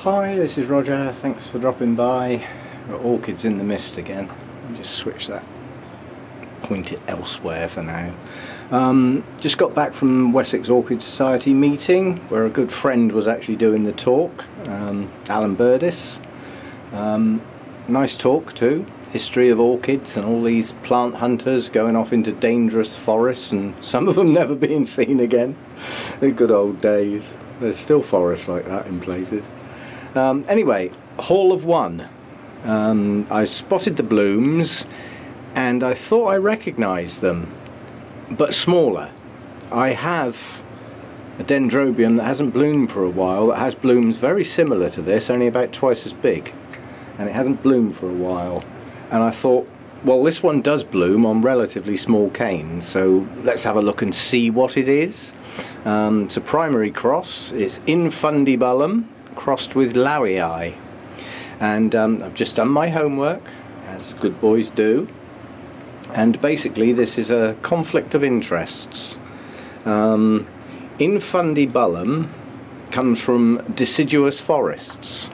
Hi, this is Roger, thanks for dropping by. Got orchids in the mist again. I'll just switch that, point it elsewhere for now. Just got back from Wessex Orchid Society meeting where a good friend was actually doing the talk, Alan Burdis. Nice talk too, history of orchids and all these plant hunters going off into dangerous forests and some of them never being seen again. The good old days. There's still forests like that in places. Anyway, haul of one. I spotted the blooms and I thought I recognised them, but smaller. I have a Dendrobium that hasn't bloomed for a while that has blooms very similar to this, only about twice as big, and it hasn't bloomed for a while. And I thought, well, this one does bloom on relatively small canes, so let's have a look and see what it is. It's a primary cross. It's Infundibulum crossed with Lowii, and I've just done my homework, as good boys do, and basically this is a conflict of interests. Infundibulum comes from deciduous forests,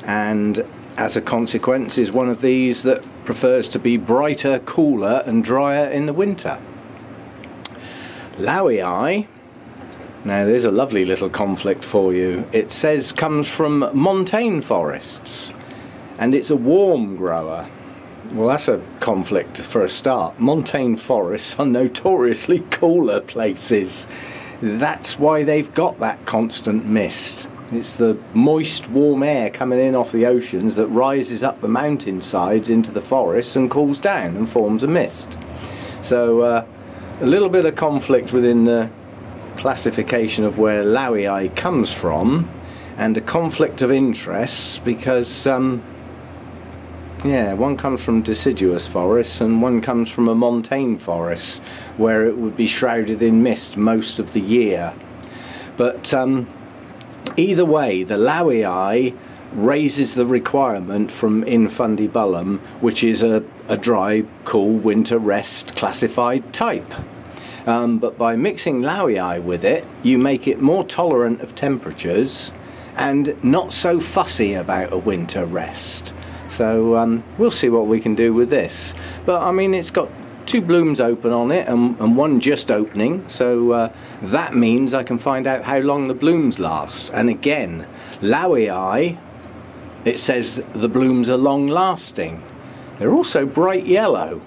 and as a consequence is one of these that prefers to be brighter, cooler and drier in the winter. Lowii, now there's a lovely little conflict for you. It says comes from montane forests and it's a warm grower. Well, that's a conflict for a start. Montane forests are notoriously cooler places. That's why they've got that constant mist. It's the moist, warm air coming in off the oceans that rises up the mountainsides into the forests and cools down and forms a mist. So a little bit of conflict within the classification of where Lowii comes from, and a conflict of interests because yeah, one comes from deciduous forests and one comes from a montane forest where it would be shrouded in mist most of the year. But either way, the Lowii raises the requirement from Infundibulum, which is a dry, cool, winter rest classified type. But by mixing Lowii with it, you make it more tolerant of temperatures and not so fussy about a winter rest. So we'll see what we can do with this. But I mean, it's got two blooms open on it and one just opening, so that means I can find out how long the blooms last. And again, Lowii, it says the blooms are long lasting. They're also bright yellow.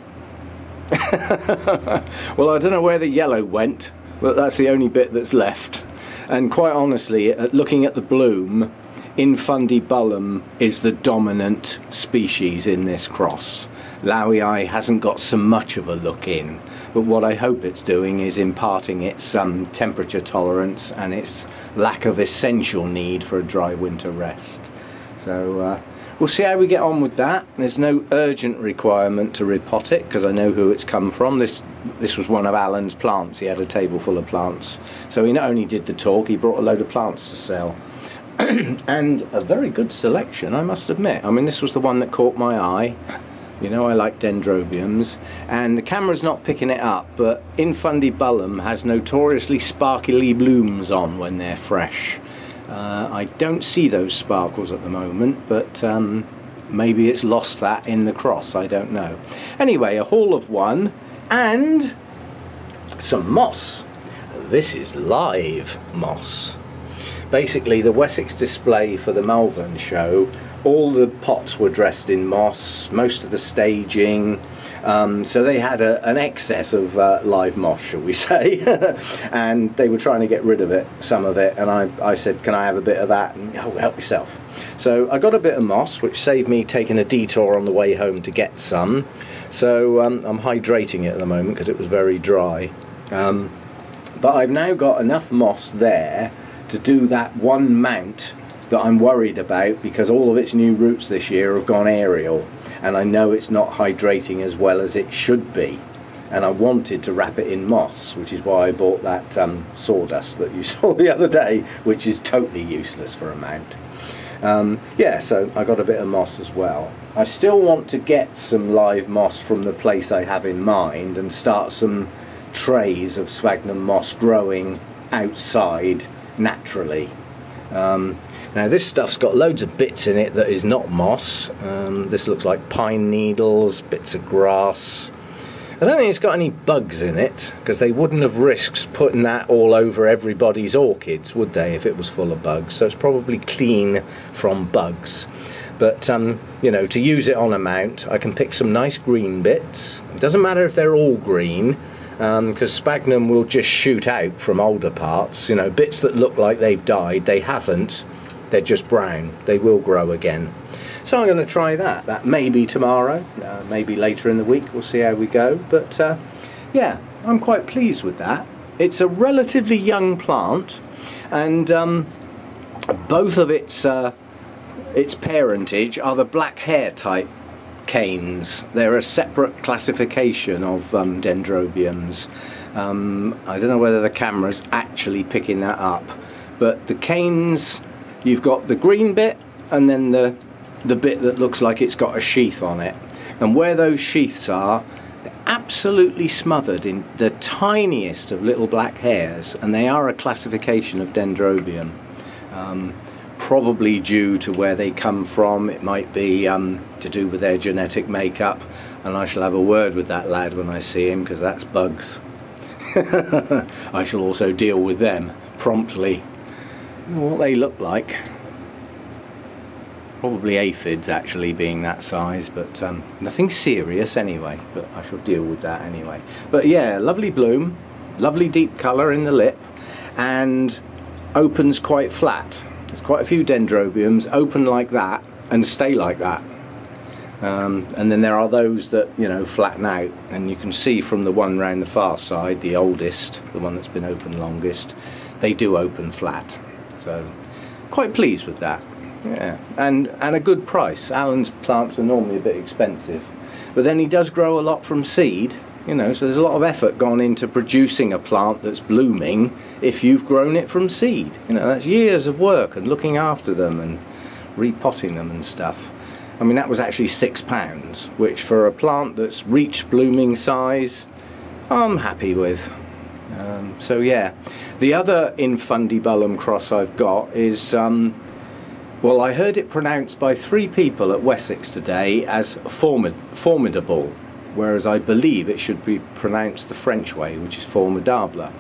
Well, I don't know where the yellow went, but that's the only bit that's left. And quite honestly, looking at the bloom, Infundibulum is the dominant species in this cross. Lowii hasn't got so much of a look in, but what I hope it's doing is imparting its temperature tolerance and its lack of essential need for a dry winter rest. So we'll see how we get on with that. There's no urgent requirement to repot it because I know who it's come from. This was one of Alan's plants. He had a table full of plants. So he not only did the talk, he brought a load of plants to sell. And a very good selection, I must admit. I mean, this was the one that caught my eye. You know, I like Dendrobiums, and the camera's not picking it up, but Infundibulum has notoriously sparkly blooms on when they're fresh. I don't see those sparkles at the moment, but maybe it's lost that in the cross, I don't know. Anyway, a haul of one, and some moss. This is live moss. Basically, the Wessex display for the Malvern show, all the pots were dressed in moss, most of the staging, so they had an excess of live moss, shall we say, and they were trying to get rid of it, some of it, and I said, can I have a bit of that? And, oh, help yourself. So I got a bit of moss, which saved me taking a detour on the way home to get some. So I'm hydrating it at the moment because it was very dry. But I've now got enough moss there to do that one mount that I'm worried about because all of its new roots this year have gone aerial and I know it's not hydrating as well as it should be, and I wanted to wrap it in moss, which is why I bought that sawdust that you saw the other day, which is totally useless for a mount. Yeah, so I got a bit of moss as well. I still want to get some live moss from the place I have in mind and start some trays of sphagnum moss growing outside naturally. Now this stuff's got loads of bits in it that is not moss. This looks like pine needles, bits of grass. I don't think it's got any bugs in it, because they wouldn't have risked putting that all over everybody's orchids, would they, if it was full of bugs? So it's probably clean from bugs. But, you know, to use it on a mount, I can pick some nice green bits. It doesn't matter if they're all green, because sphagnum will just shoot out from older parts. You know, bits that look like they've died, they haven't. They're just brown. They will grow again. So I'm going to try that. That may be tomorrow, maybe later in the week. We'll see how we go. But yeah, I'm quite pleased with that. It's a relatively young plant, and both of its parentage are the black hair type canes. They're a separate classification of dendrobiums. I don't know whether the camera's actually picking that up, but the canes, you've got the green bit and then the bit that looks like it's got a sheath on it, and where those sheaths are, they're absolutely smothered in the tiniest of little black hairs, and they are a classification of Dendrobium. Probably due to where they come from. It might be to do with their genetic makeup, and I shall have a word with that lad when I see him, because that's bugs. I shall also deal with them promptly. I don't know what they look like. Probably aphids, actually, being that size, but nothing serious anyway, but I shall deal with that anyway. But yeah, lovely bloom, lovely deep colour in the lip, and opens quite flat. There's quite a few dendrobiums open like that and stay like that, and then there are those that, you know, flatten out, and you can see from the one round the far side, the oldest, the one that's been open longest, they do open flat. So quite pleased with that. Yeah, and a good price. Alan's plants are normally a bit expensive, but then he does grow a lot from seed, you know, so there's a lot of effort gone into producing a plant that's blooming if you've grown it from seed. You know, that's years of work and looking after them and repotting them and stuff. I mean, that was actually £6, which for a plant that's reached blooming size, I'm happy with. So yeah, the other infundibulum cross I've got is well, I heard it pronounced by 3 people at Wessex today as formidable, whereas I believe it should be pronounced the French way, which is formidable.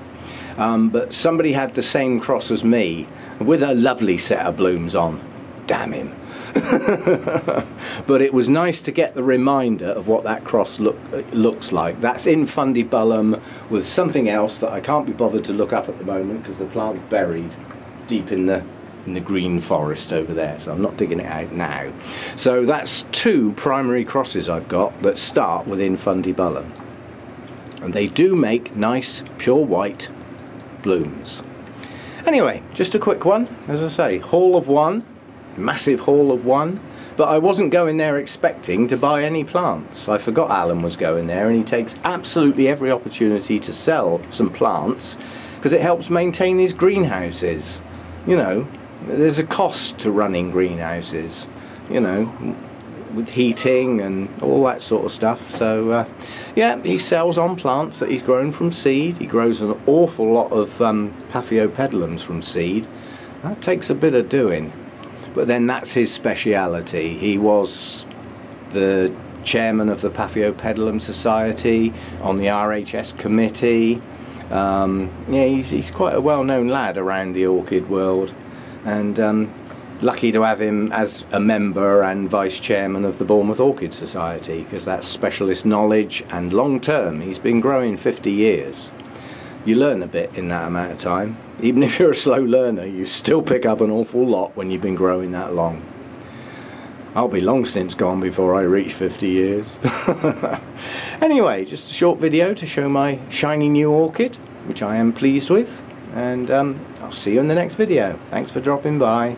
But somebody had the same cross as me, with a lovely set of blooms on. Damn him. But it was nice to get the reminder of what that cross looks like. That's infundibulum with something else that I can't be bothered to look up at the moment because the plant's buried deep in the green forest over there, so I'm not digging it out now. So that's 2 primary crosses I've got that start with infundibulum, and they do make nice pure white blooms. Anyway, just a quick one, as I say, haul of 1, massive haul of 1, but I wasn't going there expecting to buy any plants. I forgot Alan was going there, and he takes absolutely every opportunity to sell some plants because it helps maintain his greenhouses. You know, there's a cost to running greenhouses, you know, with heating and all that sort of stuff. So yeah, he sells on plants that he's grown from seed. He grows an awful lot of Paphiopedilums from seed. That takes a bit of doing, but then that's his speciality. He was the chairman of the Paphiopedilum Society, on the RHS committee. Yeah, he's quite a well-known lad around the orchid world, and lucky to have him as a member and vice chairman of the Bournemouth Orchid Society, because that's specialist knowledge and long term. He's been growing 50 years. You learn a bit in that amount of time. Even if you're a slow learner, you still pick up an awful lot when you've been growing that long. I'll be long since gone before I reach 50 years. Anyway, just a short video to show my shiny new orchid, which I am pleased with, and I'll see you in the next video. Thanks for dropping by.